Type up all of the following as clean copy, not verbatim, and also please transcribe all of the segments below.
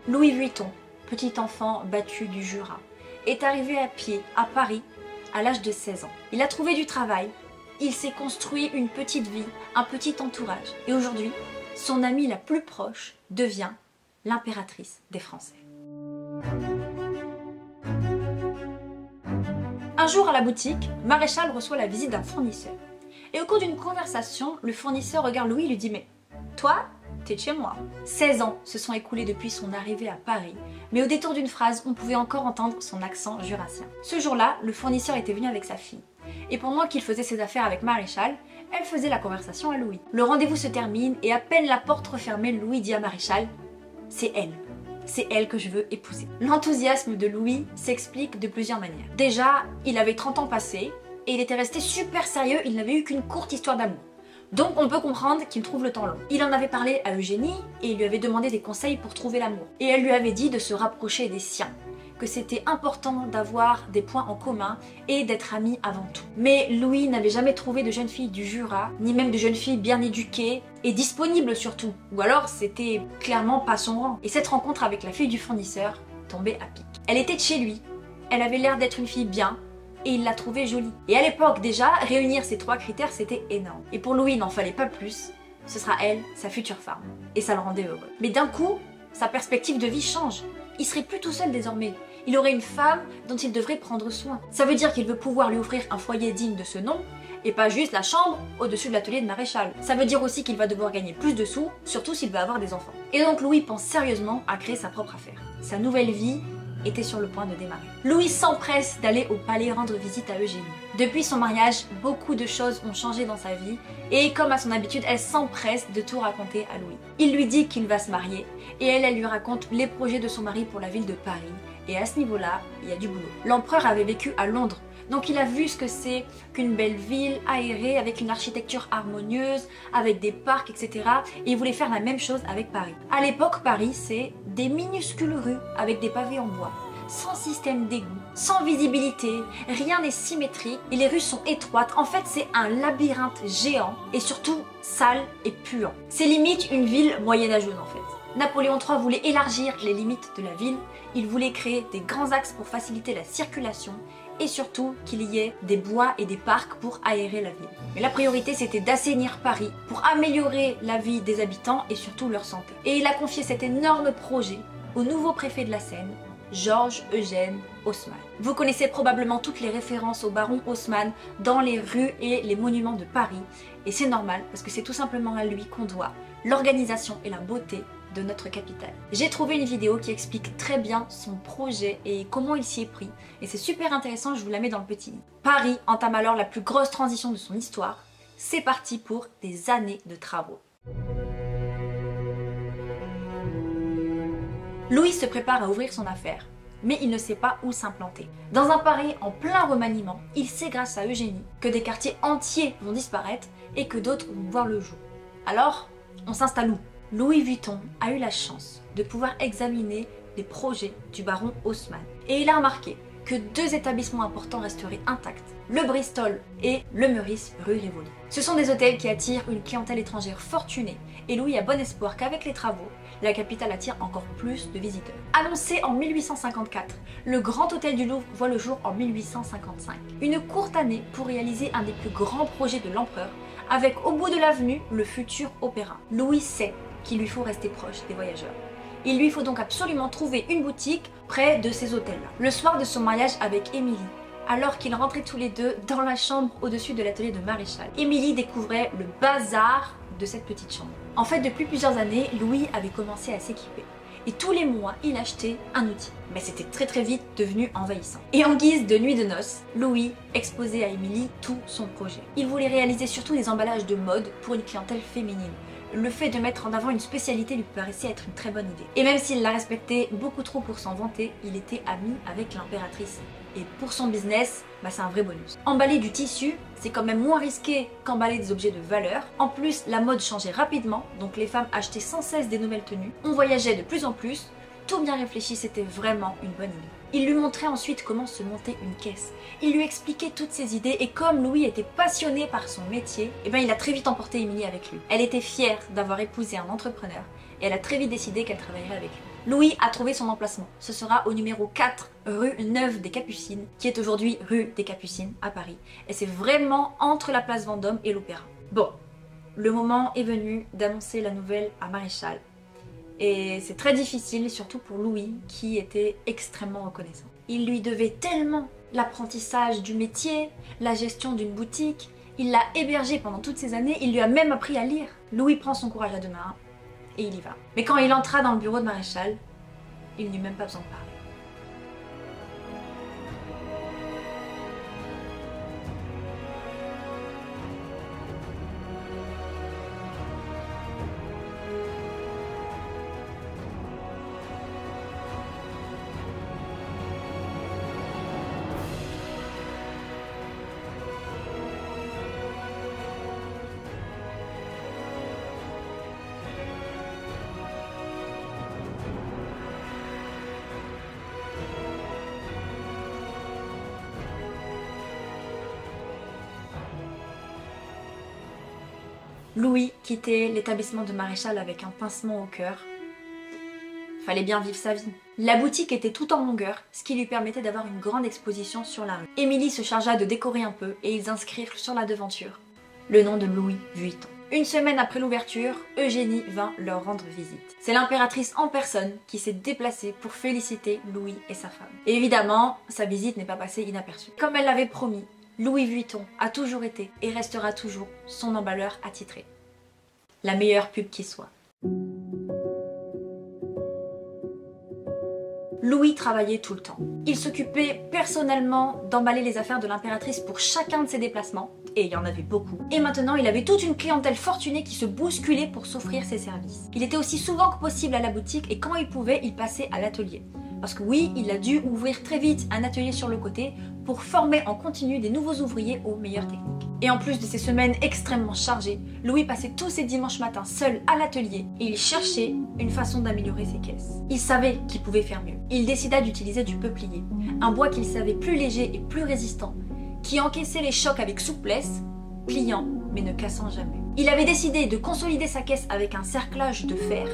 Louis Vuitton, petit enfant battu du Jura, est arrivé à pied à Paris à l'âge de 16 ans. Il a trouvé du travail, il s'est construit une petite vie, un petit entourage. Et aujourd'hui, son amie la plus proche devient l'impératrice des Français. Un jour à la boutique, Maréchal reçoit la visite d'un fournisseur. Et au cours d'une conversation, le fournisseur regarde Louis et lui dit « Mais toi, t'es de chez moi ». 16 ans se sont écoulés depuis son arrivée à Paris, mais au détour d'une phrase, on pouvait encore entendre son accent jurassien. Ce jour-là, le fournisseur était venu avec sa fille. Et pendant qu'il faisait ses affaires avec Maréchal, elle faisait la conversation à Louis. Le rendez-vous se termine et à peine la porte refermée, Louis dit à Maréchal « C'est elle que je veux épouser ». L'enthousiasme de Louis s'explique de plusieurs manières. Déjà, il avait 30 ans passés et il était resté super sérieux, il n'avait eu qu'une courte histoire d'amour. Donc on peut comprendre qu'il trouve le temps long. Il en avait parlé à Eugénie et il lui avait demandé des conseils pour trouver l'amour. Et elle lui avait dit de se rapprocher des siens, que c'était important d'avoir des points en commun et d'être amis avant tout. Mais Louis n'avait jamais trouvé de jeune fille du Jura, ni même de jeune fille bien éduquée et disponible surtout. Ou alors c'était clairement pas son rang. Et cette rencontre avec la fille du fournisseur tombait à pic. Elle était de chez lui, elle avait l'air d'être une fille bien, et il l'a trouvée jolie. Et à l'époque déjà, réunir ces 3 critères c'était énorme. Et pour Louis, il n'en fallait pas plus, ce sera elle, sa future femme. Et ça le rendait heureux. Mais d'un coup, sa perspective de vie change. Il serait plus tout seul désormais. Il aurait une femme dont il devrait prendre soin. Ça veut dire qu'il veut pouvoir lui offrir un foyer digne de ce nom, et pas juste la chambre au-dessus de l'atelier de Maréchal. Ça veut dire aussi qu'il va devoir gagner plus de sous, surtout s'il veut avoir des enfants. Et donc Louis pense sérieusement à créer sa propre affaire. Sa nouvelle vie était sur le point de démarrer. Louis s'empresse d'aller au palais rendre visite à Eugénie. Depuis son mariage, beaucoup de choses ont changé dans sa vie et comme à son habitude, elle s'empresse de tout raconter à Louis. Il lui dit qu'il va se marier et elle lui raconte les projets de son mari pour la ville de Paris. Et à ce niveau-là, il y a du boulot. L'empereur avait vécu à Londres, donc il a vu ce que c'est qu'une belle ville aérée avec une architecture harmonieuse, avec des parcs, etc. Et il voulait faire la même chose avec Paris. À l'époque, Paris, c'est des minuscules rues avec des pavés en bois, sans système d'égout, sans visibilité, rien n'est symétrique et les rues sont étroites. En fait, c'est un labyrinthe géant et surtout sale et puant. C'est limite une ville moyenâgeuse en fait. Napoléon III voulait élargir les limites de la ville, il voulait créer des grands axes pour faciliter la circulation et surtout qu'il y ait des bois et des parcs pour aérer la ville. Mais la priorité c'était d'assainir Paris pour améliorer la vie des habitants et surtout leur santé. Et il a confié cet énorme projet au nouveau préfet de la Seine, Georges Eugène Haussmann. Vous connaissez probablement toutes les références au baron Haussmann dans les rues et les monuments de Paris. Et c'est normal parce que c'est tout simplement à lui qu'on doit l'organisation et la beauté de notre capitale. J'ai trouvé une vidéo qui explique très bien son projet et comment il s'y est pris. Et c'est super intéressant, je vous la mets dans le petit lien. Paris entame alors la plus grosse transition de son histoire. C'est parti pour des années de travaux. Louis se prépare à ouvrir son affaire, mais il ne sait pas où s'implanter. Dans un Paris en plein remaniement, il sait grâce à Eugénie que des quartiers entiers vont disparaître et que d'autres vont voir le jour. Alors, on s'installe où ? Louis Vuitton a eu la chance de pouvoir examiner les projets du baron Haussmann. Et il a remarqué que 2 établissements importants resteraient intacts, le Bristol et le Meurice rue Rivoli. Ce sont des hôtels qui attirent une clientèle étrangère fortunée et Louis a bon espoir qu'avec les travaux, la capitale attire encore plus de visiteurs. Annoncé en 1854, le Grand Hôtel du Louvre voit le jour en 1855. Une courte année pour réaliser un des plus grands projets de l'empereur, avec au bout de l'avenue le futur opéra. Louis sait qu'il lui faut rester proche des voyageurs. Il lui faut donc absolument trouver une boutique près de ces hôtels-là. Le soir de son mariage avec Émilie, alors qu'ils rentraient tous les deux dans la chambre au-dessus de l'atelier de Maréchal, Émilie découvrait le bazar de cette petite chambre. En fait, depuis plusieurs années, Louis avait commencé à s'équiper. Et tous les mois, il achetait un outil. Mais c'était très vite devenu envahissant. Et en guise de nuit de noces, Louis exposait à Émilie tout son projet. Il voulait réaliser surtout des emballages de mode pour une clientèle féminine. Le fait de mettre en avant une spécialité lui paraissait être une très bonne idée. Et même s'il la respectait beaucoup trop pour s'en vanter, il était ami avec l'impératrice. Et pour son business, c'est un vrai bonus. Emballer du tissu, c'est quand même moins risqué qu'emballer des objets de valeur. En plus, la mode changeait rapidement, donc les femmes achetaient sans cesse des nouvelles tenues. On voyageait de plus en plus, tout bien réfléchi, c'était vraiment une bonne idée. Il lui montrait ensuite comment se monter une caisse. Il lui expliquait toutes ses idées et comme Louis était passionné par son métier, il a très vite emporté Émilie avec lui. Elle était fière d'avoir épousé un entrepreneur et elle a très vite décidé qu'elle travaillerait avec lui. Louis a trouvé son emplacement. Ce sera au numéro 4 rue Neuve des Capucines, qui est aujourd'hui rue des Capucines à Paris. Et c'est vraiment entre la place Vendôme et l'Opéra. Bon, le moment est venu d'annoncer la nouvelle à Maréchal. Et c'est très difficile, surtout pour Louis, qui était extrêmement reconnaissant. Il lui devait tellement l'apprentissage du métier, la gestion d'une boutique. Il l'a hébergé pendant toutes ces années, il lui a même appris à lire. Louis prend son courage à deux mains et il y va. Mais quand il entra dans le bureau de Maréchal, il n'eut même pas besoin de parler. Louis quittait l'établissement de Maréchal avec un pincement au cœur. Fallait bien vivre sa vie. La boutique était tout en longueur, ce qui lui permettait d'avoir une grande exposition sur la rue. Émilie se chargea de décorer un peu et ils inscrirent sur la devanture le nom de Louis Vuitton. Une semaine après l'ouverture, Eugénie vint leur rendre visite. C'est l'impératrice en personne qui s'est déplacée pour féliciter Louis et sa femme. Et évidemment, sa visite n'est pas passée inaperçue. Comme elle l'avait promis, Louis Vuitton a toujours été et restera toujours son emballeur attitré. La meilleure pub qui soit. Louis travaillait tout le temps. Il s'occupait personnellement d'emballer les affaires de l'impératrice pour chacun de ses déplacements, et il y en avait beaucoup. Et maintenant, il avait toute une clientèle fortunée qui se bousculait pour s'offrir ses services. Il était aussi souvent que possible à la boutique et quand il pouvait, il passait à l'atelier. Parce que oui, il a dû ouvrir très vite un atelier sur le côté pour former en continu des nouveaux ouvriers aux meilleures techniques. Et en plus de ces semaines extrêmement chargées, Louis passait tous ses dimanches matins seul à l'atelier et il cherchait une façon d'améliorer ses caisses. Il savait qu'il pouvait faire mieux. Il décida d'utiliser du peuplier, un bois qu'il savait plus léger et plus résistant, qui encaissait les chocs avec souplesse, pliant mais ne cassant jamais. Il avait décidé de consolider sa caisse avec un cerclage de fer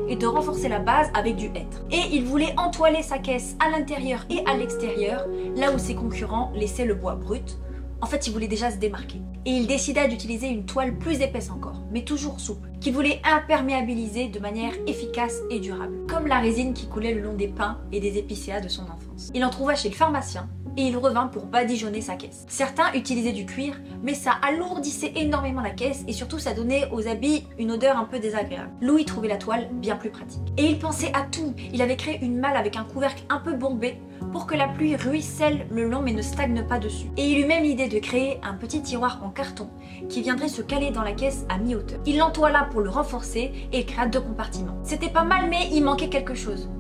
et de renforcer la base avec du hêtre. Et il voulait entoiler sa caisse à l'intérieur et à l'extérieur, là où ses concurrents laissaient le bois brut. En fait, il voulait déjà se démarquer. Et il décida d'utiliser une toile plus épaisse encore, mais toujours souple, qu'il voulait imperméabiliser de manière efficace et durable, comme la résine qui coulait le long des pins et des épicéas de son enfance. Il en trouva chez le pharmacien, et il revint pour badigeonner sa caisse. Certains utilisaient du cuir, mais ça alourdissait énormément la caisse et surtout ça donnait aux habits une odeur un peu désagréable. Louis trouvait la toile bien plus pratique. Et il pensait à tout. Il avait créé une malle avec un couvercle un peu bombé pour que la pluie ruisselle le long mais ne stagne pas dessus. Et il eut même l'idée de créer un petit tiroir en carton qui viendrait se caler dans la caisse à mi-hauteur. Il l'entoila pour le renforcer et il créa 2 compartiments. C'était pas mal mais il manquait quelque chose.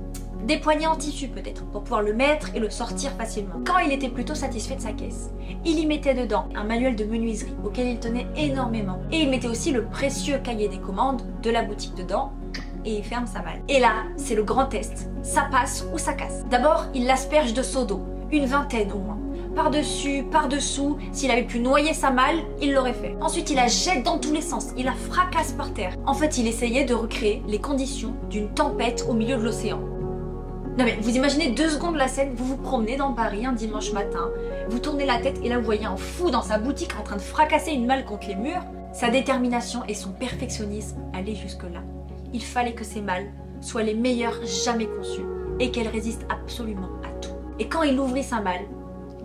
Des poignées en tissu peut-être, pour pouvoir le mettre et le sortir facilement. Quand il était plutôt satisfait de sa caisse, il y mettait dedans un manuel de menuiserie auquel il tenait énormément. Et il mettait aussi le précieux cahier des commandes de la boutique dedans et il ferme sa malle. Et là, c'est le grand test. Ça passe ou ça casse. D'abord, il l'asperge de seaux d'eau, une vingtaine au moins. Par-dessus, par-dessous, s'il avait pu noyer sa malle, il l'aurait fait. Ensuite, il la jette dans tous les sens, il la fracasse par terre. En fait, il essayait de recréer les conditions d'une tempête au milieu de l'océan. Non mais vous imaginez 2 secondes la scène, vous vous promenez dans Paris un dimanche matin, vous tournez la tête et là vous voyez un fou dans sa boutique en train de fracasser une malle contre les murs. Sa détermination et son perfectionnisme allaient jusque là. Il fallait que ces malles soient les meilleures jamais conçues et qu'elles résistent absolument à tout. Et quand il ouvrit sa malle,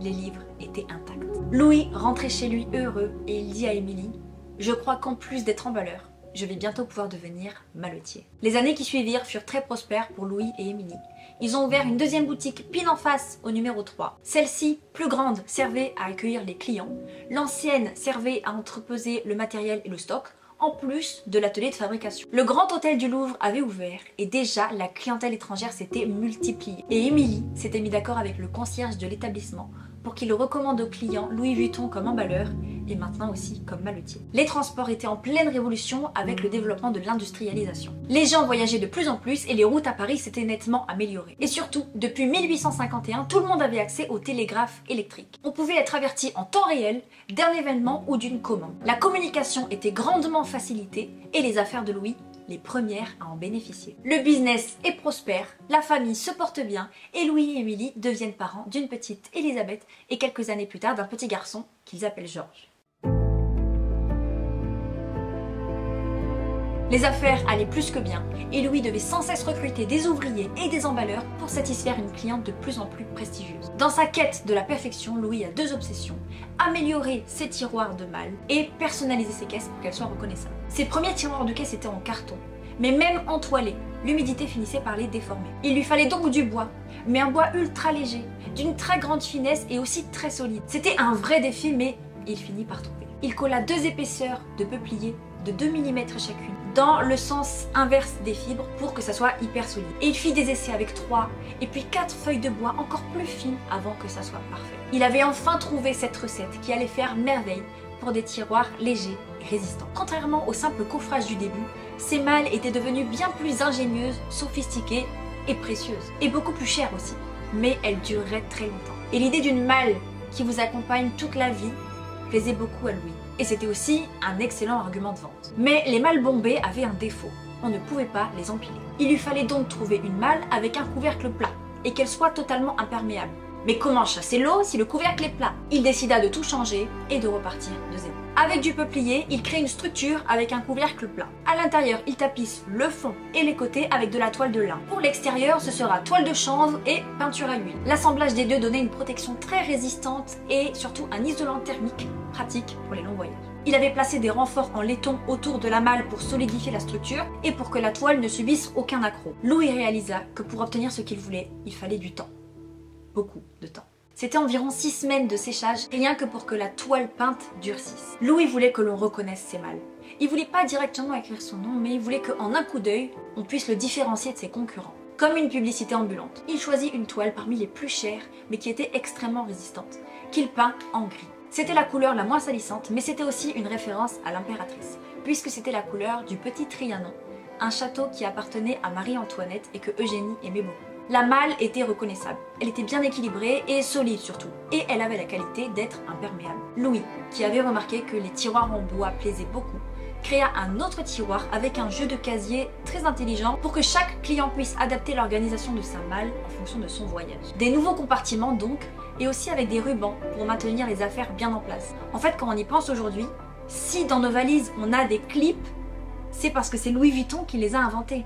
les livres étaient intacts. Louis rentrait chez lui heureux et il dit à Émilie « Je crois qu'en plus d'être emballeur, je vais bientôt pouvoir devenir maletier. » Les années qui suivirent furent très prospères pour Louis et Émilie. Ils ont ouvert une 2e boutique pile en face au numéro 3. Celle-ci, plus grande, servait à accueillir les clients. L'ancienne servait à entreposer le matériel et le stock, en plus de l'atelier de fabrication. Le grand hôtel du Louvre avait ouvert et déjà la clientèle étrangère s'était multipliée. Et Émilie s'était mise d'accord avec le concierge de l'établissement pour qu'il recommande aux clients Louis Vuitton comme emballeur et maintenant aussi comme maletier. Les transports étaient en pleine révolution avec le développement de l'industrialisation. Les gens voyageaient de plus en plus et les routes à Paris s'étaient nettement améliorées. Et surtout, depuis 1851, tout le monde avait accès au télégraphe électrique. On pouvait être averti en temps réel d'un événement ou d'une commande. La communication était grandement facilitée et les affaires de Louis les premières à en bénéficier. Le business est prospère, la famille se porte bien et Louis et Émilie deviennent parents d'une petite Elisabeth et quelques années plus tard d'un petit garçon qu'ils appellent Georges. Les affaires allaient plus que bien et Louis devait sans cesse recruter des ouvriers et des emballeurs pour satisfaire une cliente de plus en plus prestigieuse. Dans sa quête de la perfection, Louis a deux obsessions: améliorer ses tiroirs de malle et personnaliser ses caisses pour qu'elles soient reconnaissables. Ses premiers tiroirs de caisse étaient en carton, mais même entoilés, l'humidité finissait par les déformer. Il lui fallait donc du bois, mais un bois ultra léger, d'une très grande finesse et aussi très solide. C'était un vrai défi, mais il finit par trouver. Il colla deux épaisseurs de peuplier de 2 mm chacune dans le sens inverse des fibres pour que ça soit hyper solide. Et il fit des essais avec 3 et puis 4 feuilles de bois encore plus fines avant que ça soit parfait. Il avait enfin trouvé cette recette qui allait faire merveille pour des tiroirs légers et résistants. Contrairement au simple coffrage du début, ces malles étaient devenues bien plus ingénieuses, sophistiquées et précieuses. Et beaucoup plus chères aussi. Mais elles dureraient très longtemps. Et l'idée d'une malle qui vous accompagne toute la vie plaisait beaucoup à Louis. Et c'était aussi un excellent argument de vente. Mais les malles bombées avaient un défaut. On ne pouvait pas les empiler. Il lui fallait donc trouver une malle avec un couvercle plat et qu'elle soit totalement imperméable. Mais comment chasser l'eau si le couvercle est plat? Il décida de tout changer et de repartir de zéro. Avec du peuplier, il crée une structure avec un couvercle plat. À l'intérieur, il tapisse le fond et les côtés avec de la toile de lin. Pour l'extérieur, ce sera toile de chanvre et peinture à l'huile. L'assemblage des deux donnait une protection très résistante et surtout un isolant thermique pratique pour les longs voyages. Il avait placé des renforts en laiton autour de la malle pour solidifier la structure et pour que la toile ne subisse aucun accroc. Louis réalisa que pour obtenir ce qu'il voulait, il fallait du temps. Beaucoup de temps. C'était environ 6 semaines de séchage, rien que pour que la toile peinte durcisse. Louis voulait que l'on reconnaisse ses malles. Il voulait pas directement écrire son nom, mais il voulait qu'en un coup d'œil, on puisse le différencier de ses concurrents. Comme une publicité ambulante. Il choisit une toile parmi les plus chères, mais qui était extrêmement résistante, qu'il peint en gris. C'était la couleur la moins salissante, mais c'était aussi une référence à l'impératrice, puisque c'était la couleur du petit Trianon, un château qui appartenait à Marie-Antoinette et que Eugénie aimait beaucoup. La malle était reconnaissable, elle était bien équilibrée et solide surtout, et elle avait la qualité d'être imperméable. Louis, qui avait remarqué que les tiroirs en bois plaisaient beaucoup, créa un autre tiroir avec un jeu de casier très intelligent pour que chaque client puisse adapter l'organisation de sa malle en fonction de son voyage. Des nouveaux compartiments donc, et aussi avec des rubans pour maintenir les affaires bien en place. En fait, quand on y pense aujourd'hui, si dans nos valises on a des clips, c'est parce que c'est Louis Vuitton qui les a inventés.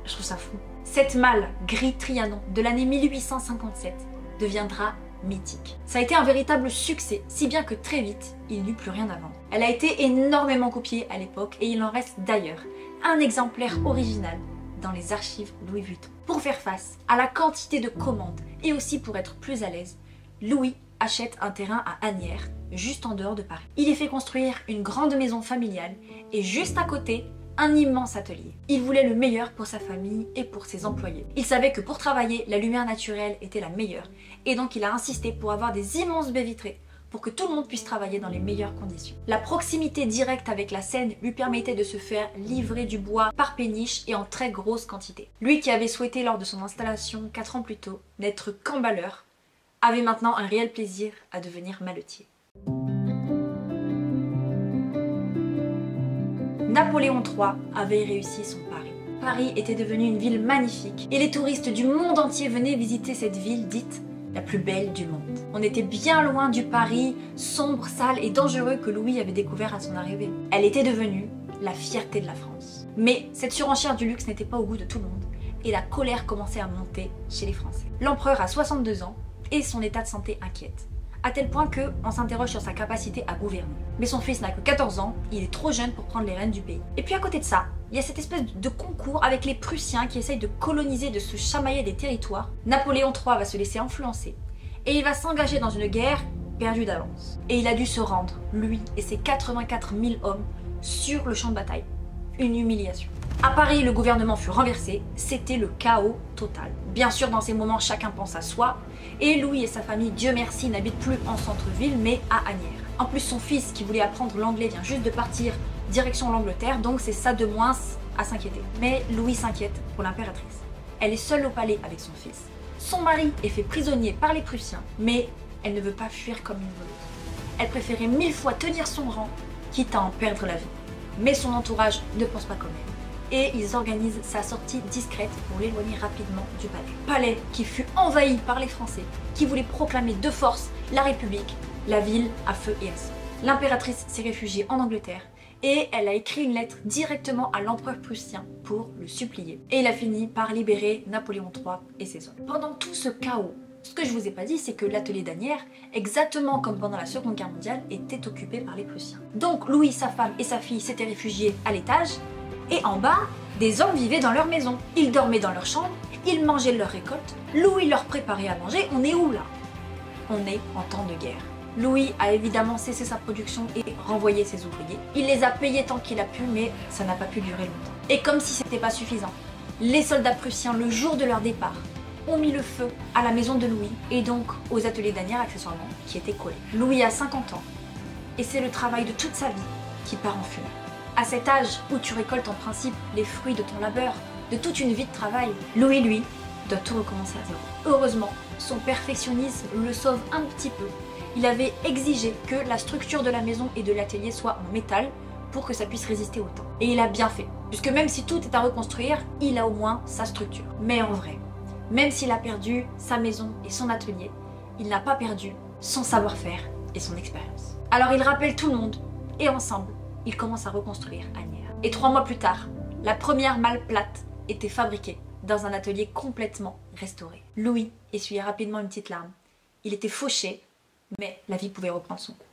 Je trouve ça fou. Cette malle gris Trianon de l'année 1857 deviendra mythique. Ça a été un véritable succès, si bien que très vite, il n'y eut plus rien à vendre. Elle a été énormément copiée à l'époque et il en reste d'ailleurs un exemplaire original dans les archives Louis Vuitton. Pour faire face à la quantité de commandes et aussi pour être plus à l'aise, Louis achète un terrain à Asnières, juste en dehors de Paris. Il y fait construire une grande maison familiale et juste à côté, un immense atelier. Il voulait le meilleur pour sa famille et pour ses employés. Il savait que pour travailler, la lumière naturelle était la meilleure et donc il a insisté pour avoir des immenses baies vitrées pour que tout le monde puisse travailler dans les meilleures conditions. La proximité directe avec la Seine lui permettait de se faire livrer du bois par péniche et en très grosse quantité. Lui qui avait souhaité lors de son installation 4 ans plus tôt n'être qu'emballeur, avait maintenant un réel plaisir à devenir maletier. Napoléon III avait réussi son pari. Paris était devenue une ville magnifique et les touristes du monde entier venaient visiter cette ville dite la plus belle du monde. On était bien loin du Paris sombre, sale et dangereux que Louis avait découvert à son arrivée. Elle était devenue la fierté de la France. Mais cette surenchère du luxe n'était pas au goût de tout le monde et la colère commençait à monter chez les Français. L'empereur a 62 ans et son état de santé inquiète, à tel point qu'on s'interroge sur sa capacité à gouverner. Mais son fils n'a que 14 ans, il est trop jeune pour prendre les rênes du pays. Et puis à côté de ça, il y a cette espèce de concours avec les Prussiens qui essayent de coloniser, de se chamailler des territoires. Napoléon III va se laisser influencer et il va s'engager dans une guerre perdue d'avance. Et il a dû se rendre, lui et ses 84 000 hommes, sur le champ de bataille. Une humiliation. À Paris, le gouvernement fut renversé, c'était le chaos total. Bien sûr, dans ces moments, chacun pense à soi, et Louis et sa famille, Dieu merci, n'habitent plus en centre-ville, mais à Asnières. En plus, son fils, qui voulait apprendre l'anglais, vient juste de partir direction l'Angleterre, donc c'est ça de moins à s'inquiéter. Mais Louis s'inquiète pour l'impératrice. Elle est seule au palais avec son fils. Son mari est fait prisonnier par les Prussiens, mais elle ne veut pas fuir comme une voleuse. Elle préférait 1000 fois tenir son rang, quitte à en perdre la vie. Mais son entourage ne pense pas comme elle. Et ils organisent sa sortie discrète pour l'éloigner rapidement du palais. Palais qui fut envahi par les Français, qui voulaient proclamer de force la République, la ville à feu et à sang. L'impératrice s'est réfugiée en Angleterre et elle a écrit une lettre directement à l'empereur prussien pour le supplier. Et il a fini par libérer Napoléon III et ses hommes. Pendant tout ce chaos, ce que je vous ai pas dit, c'est que l'atelier d'Asnières, exactement comme pendant la Seconde Guerre mondiale, était occupé par les Prussiens. Donc Louis, sa femme et sa fille s'étaient réfugiés à l'étage, et en bas, des hommes vivaient dans leur maison. Ils dormaient dans leur chambre, ils mangeaient leur récolte, Louis leur préparait à manger. On est où là? On est en temps de guerre. Louis a évidemment cessé sa production et renvoyé ses ouvriers. Il les a payés tant qu'il a pu, mais ça n'a pas pu durer longtemps. Et comme si c'était pas suffisant, les soldats prussiens, le jour de leur départ, ont mis le feu à la maison de Louis et donc aux ateliers d'Asnières accessoirement qui étaient collés. Louis a 50 ans et c'est le travail de toute sa vie qui part en fumée. À cet âge où tu récoltes en principe les fruits de ton labeur, de toute une vie de travail, Louis, lui, doit tout recommencer à zéro. Heureusement, son perfectionnisme le sauve un petit peu. Il avait exigé que la structure de la maison et de l'atelier soit en métal pour que ça puisse résister au temps. Et il a bien fait, puisque même si tout est à reconstruire, il a au moins sa structure. Mais en vrai, même s'il a perdu sa maison et son atelier, il n'a pas perdu son savoir-faire et son expérience. Alors il rappelle tout le monde, et ensemble, ils commencent à reconstruire Asnières. Et 3 mois plus tard, la première malle plate était fabriquée dans un atelier complètement restauré. Louis essuyait rapidement une petite larme. Il était fauché, mais la vie pouvait reprendre son cours.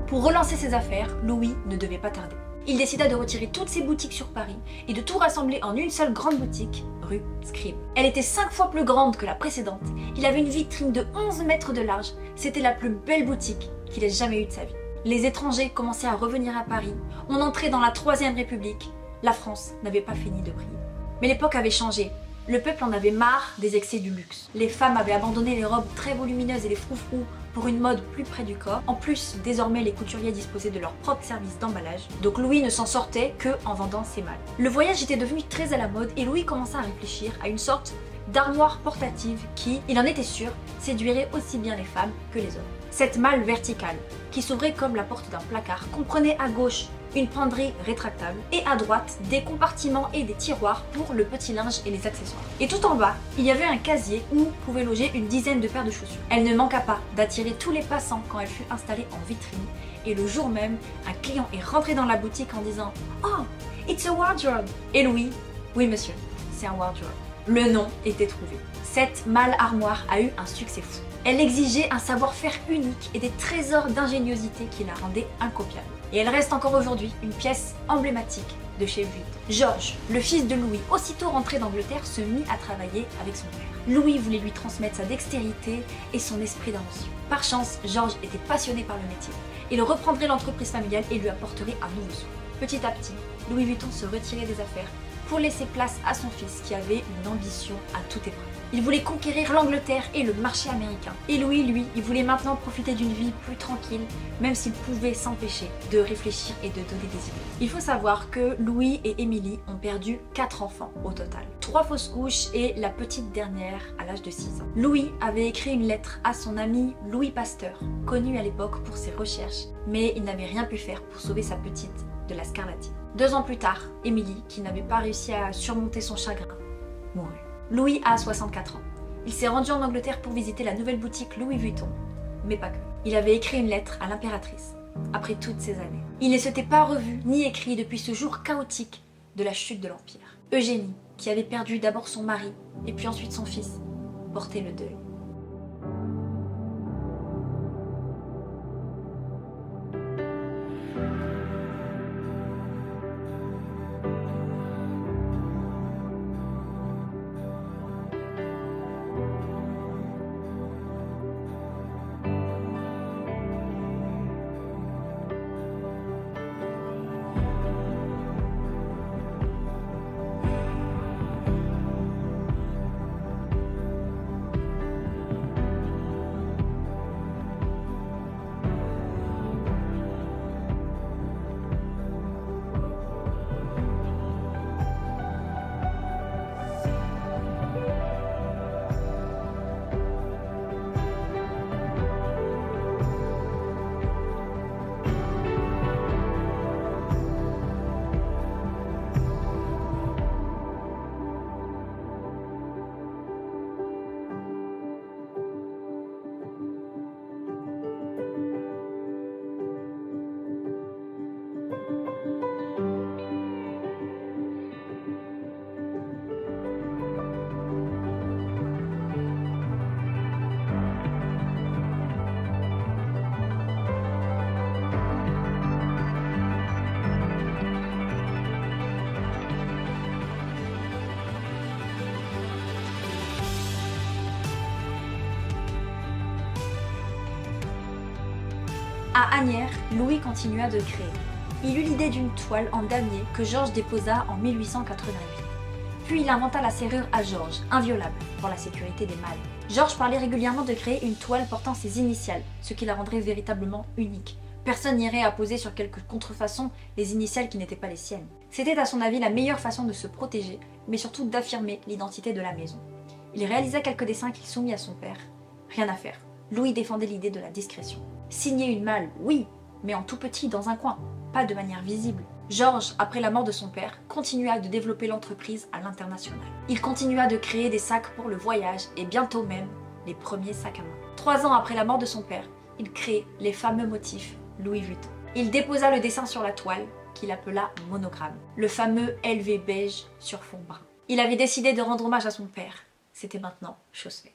Pour relancer ses affaires, Louis ne devait pas tarder. Il décida de retirer toutes ses boutiques sur Paris et de tout rassembler en une seule grande boutique, rue Scribe. Elle était 5 fois plus grande que la précédente. Il avait une vitrine de 11 mètres de large. C'était la plus belle boutique qu'il ait jamais eue de sa vie. Les étrangers commençaient à revenir à Paris. On entrait dans la Troisième République. La France n'avait pas fini de briller. Mais l'époque avait changé. Le peuple en avait marre des excès du luxe. Les femmes avaient abandonné les robes très volumineuses et les froufrous pour une mode plus près du corps. En plus, désormais, les couturiers disposaient de leur propre service d'emballage. Donc Louis ne s'en sortait que en vendant ses malles. Le voyage était devenu très à la mode et Louis commença à réfléchir à une sorte d'armoire portative qui, il en était sûr, séduirait aussi bien les femmes que les hommes. Cette malle verticale, qui s'ouvrait comme la porte d'un placard, comprenait à gauche une penderie rétractable et à droite des compartiments et des tiroirs pour le petit linge et les accessoires. Et tout en bas, il y avait un casier où pouvait loger une dizaine de paires de chaussures. Elle ne manqua pas d'attirer tous les passants quand elle fut installée en vitrine et le jour même, un client est rentré dans la boutique en disant « Oh, it's a wardrobe !» Et Louis, « Oui monsieur, c'est un wardrobe. » Le nom était trouvé. Cette malle armoire a eu un succès fou. Elle exigeait un savoir-faire unique et des trésors d'ingéniosité qui la rendaient incopiable. Et elle reste encore aujourd'hui une pièce emblématique de chez Vuitton. Georges, le fils de Louis, aussitôt rentré d'Angleterre, se mit à travailler avec son père. Louis voulait lui transmettre sa dextérité et son esprit d'invention. Par chance, Georges était passionné par le métier. Il reprendrait l'entreprise familiale et lui apporterait un nouveau souffle. Petit à petit, Louis Vuitton se retirait des affaires pour laisser place à son fils qui avait une ambition à toute épreuve. Il voulait conquérir l'Angleterre et le marché américain. Et Louis, lui, il voulait maintenant profiter d'une vie plus tranquille, même s'il pouvait s'empêcher de réfléchir et de donner des idées. Il faut savoir que Louis et Émilie ont perdu 4 enfants au total. 3 fausses couches et la petite dernière à l'âge de 6 ans. Louis avait écrit une lettre à son ami Louis Pasteur, connu à l'époque pour ses recherches, mais il n'avait rien pu faire pour sauver sa petite de la scarlatine. 2 ans plus tard, Émilie, qui n'avait pas réussi à surmonter son chagrin, mourut. Louis a 64 ans. Il s'est rendu en Angleterre pour visiter la nouvelle boutique Louis Vuitton, mais pas que. Il avait écrit une lettre à l'impératrice, après toutes ces années. Il ne s'était pas revu ni écrit depuis ce jour chaotique de la chute de l'Empire. Eugénie, qui avait perdu d'abord son mari et puis ensuite son fils, portait le deuil. À Asnières, Louis continua de créer. Il eut l'idée d'une toile en damier que Georges déposa en 1888. Puis il inventa la serrure à Georges, inviolable, pour la sécurité des mâles. Georges parlait régulièrement de créer une toile portant ses initiales, ce qui la rendrait véritablement unique. Personne n'irait apposer sur quelque contrefaçon les initiales qui n'étaient pas les siennes. C'était à son avis la meilleure façon de se protéger, mais surtout d'affirmer l'identité de la maison. Il réalisa quelques dessins qu'il soumit à son père. Rien à faire. Louis défendait l'idée de la discrétion. Signer une malle, oui, mais en tout petit dans un coin, pas de manière visible. Georges, après la mort de son père, continua de développer l'entreprise à l'international. Il continua de créer des sacs pour le voyage et bientôt même les premiers sacs à main. 3 ans après la mort de son père, il crée les fameux motifs Louis Vuitton. Il déposa le dessin sur la toile qu'il appela monogramme, le fameux LV beige sur fond brun. Il avait décidé de rendre hommage à son père. C'était maintenant chose faite.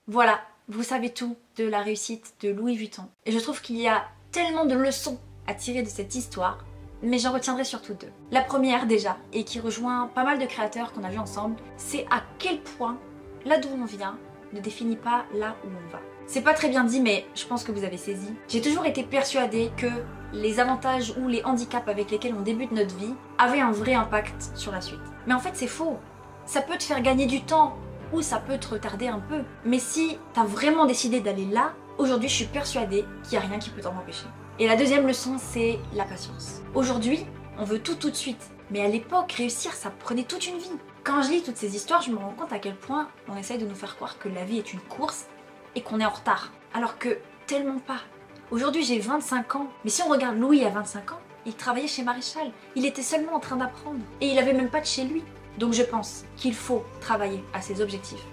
Voilà, vous savez tout de la réussite de Louis Vuitton. Et je trouve qu'il y a tellement de leçons à tirer de cette histoire, mais j'en retiendrai surtout 2. La première déjà, et qui rejoint pas mal de créateurs qu'on a vus ensemble, c'est à quel point là d'où on vient ne définit pas là où on va. C'est pas très bien dit, mais je pense que vous avez saisi. J'ai toujours été persuadée que les avantages ou les handicaps avec lesquels on débute notre vie avaient un vrai impact sur la suite. Mais en fait c'est faux. Ça peut te faire gagner du temps ou ça peut te retarder un peu. Mais si t'as vraiment décidé d'aller là, aujourd'hui je suis persuadée qu'il n'y a rien qui peut t'en empêcher. Et la deuxième leçon, c'est la patience. Aujourd'hui, on veut tout de suite. Mais à l'époque, réussir, ça prenait toute une vie. Quand je lis toutes ces histoires, je me rends compte à quel point on essaye de nous faire croire que la vie est une course et qu'on est en retard. Alors que tellement pas. Aujourd'hui, j'ai 25 ans. Mais si on regarde Louis à 25 ans, il travaillait chez Maréchal. Il était seulement en train d'apprendre. Et il avait même pas de chez lui. Donc je pense qu'il faut travailler à ses objectifs.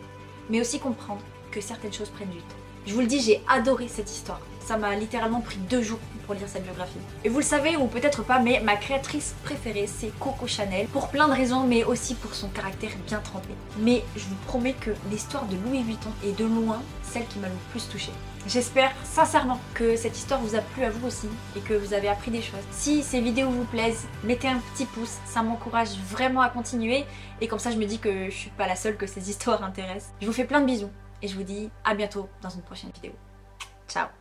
Mais aussi comprendre que certaines choses prennent du temps. Je vous le dis, j'ai adoré cette histoire. Ça m'a littéralement pris 2 jours pour lire cette biographie. Et vous le savez ou peut-être pas, mais ma créatrice préférée c'est Coco Chanel. Pour plein de raisons, mais aussi pour son caractère bien trempé. Mais je vous promets que l'histoire de Louis Vuitton est de loin celle qui m'a le plus touchée. J'espère sincèrement que cette histoire vous a plu à vous aussi et que vous avez appris des choses. Si ces vidéos vous plaisent, mettez un petit pouce, ça m'encourage vraiment à continuer. Et comme ça je me dis que je suis pas la seule que ces histoires intéressent. Je vous fais plein de bisous et je vous dis à bientôt dans une prochaine vidéo. Ciao!